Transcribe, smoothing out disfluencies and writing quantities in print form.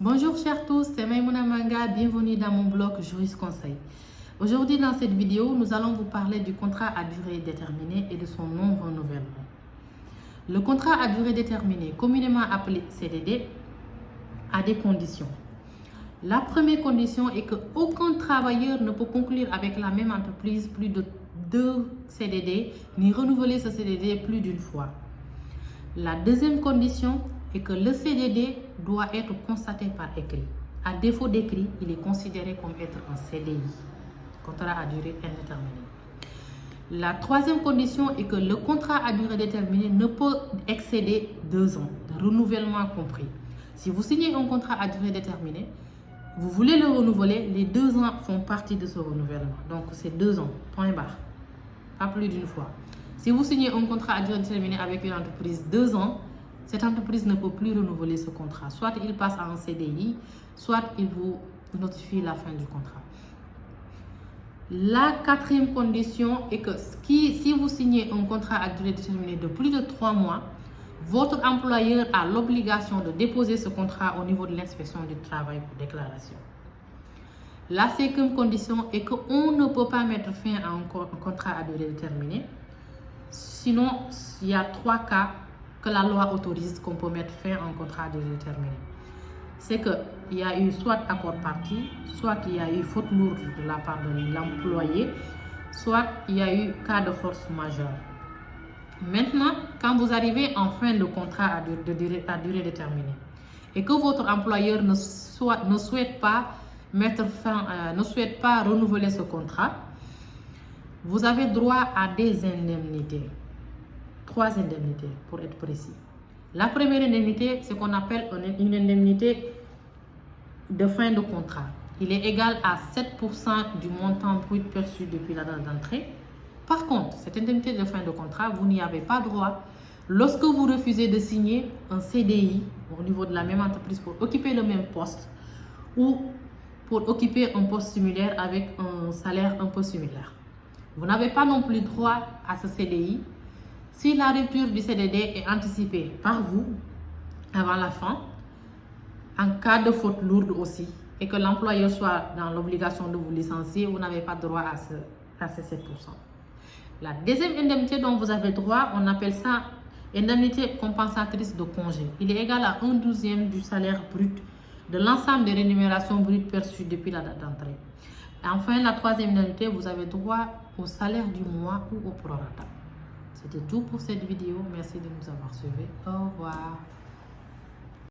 Bonjour chers tous, c'est Maïmouna Manga, bienvenue dans mon blog Juriste Conseil. Aujourd'hui dans cette vidéo, nous allons vous parler du contrat à durée déterminée et de son non-renouvellement. Le contrat à durée déterminée, communément appelé CDD, a des conditions. La première condition est qu'aucun travailleur ne peut conclure avec la même entreprise plus de 2 CDD, ni renouveler ce CDD plus d'une fois. La deuxième condition est que le CDD doit être constaté par écrit. À défaut d'écrit, il est considéré comme être un CDI, contrat à durée indéterminée. La troisième condition est que le contrat à durée déterminée ne peut excéder 2 ans, de renouvellement compris. Si vous signez un contrat à durée déterminée, vous voulez le renouveler, les 2 ans font partie de ce renouvellement. Donc c'est 2 ans, point barre, pas plus d'une fois. Si vous signez un contrat à durée déterminée avec une entreprise 2 ans, cette entreprise ne peut plus renouveler ce contrat. Soit il passe à un CDI, soit il vous notifie la fin du contrat. La quatrième condition est que si vous signez un contrat à durée déterminée de plus de 3 mois, votre employeur a l'obligation de déposer ce contrat au niveau de l'inspection du travail pour déclaration. La cinquième condition est qu'on ne peut pas mettre fin à un contrat à durée déterminée. Sinon, il y a 3 cas que la loi autorise qu'on peut mettre fin à un contrat à durée déterminée. C'est qu'il y a eu soit accord parti, soit il y a eu faute lourde de la part de l'employé, soit il y a eu cas de force majeure. Maintenant, quand vous arrivez en fin de contrat à durée déterminée et que votre employeur ne souhaite pas renouveler ce contrat, vous avez droit à des indemnités. 3 indemnités pour être précis. La première indemnité, c'est qu'on appelle une indemnité de fin de contrat. Il est égal à 7% du montant brut perçu depuis la date d'entrée. Par contre, cette indemnité de fin de contrat, vous n'y avez pas droit lorsque vous refusez de signer un CDI au niveau de la même entreprise pour occuper le même poste ou pour occuper un poste similaire avec un salaire un peu similaire. Vous n'avez pas non plus droit à ce CDI si la rupture du CDD est anticipée par vous avant la fin, en cas de faute lourde aussi, et que l'employeur soit dans l'obligation de vous licencier, vous n'avez pas droit à ces 7%. La deuxième indemnité dont vous avez droit, on appelle ça indemnité compensatrice de congé. Il est égal à 1/12 du salaire brut de l'ensemble des rémunérations brutes perçues depuis la date d'entrée. Enfin, la troisième indemnité, vous avez droit au salaire du mois ou au prorata. C'était tout pour cette vidéo. Merci de nous avoir suivis. Au revoir.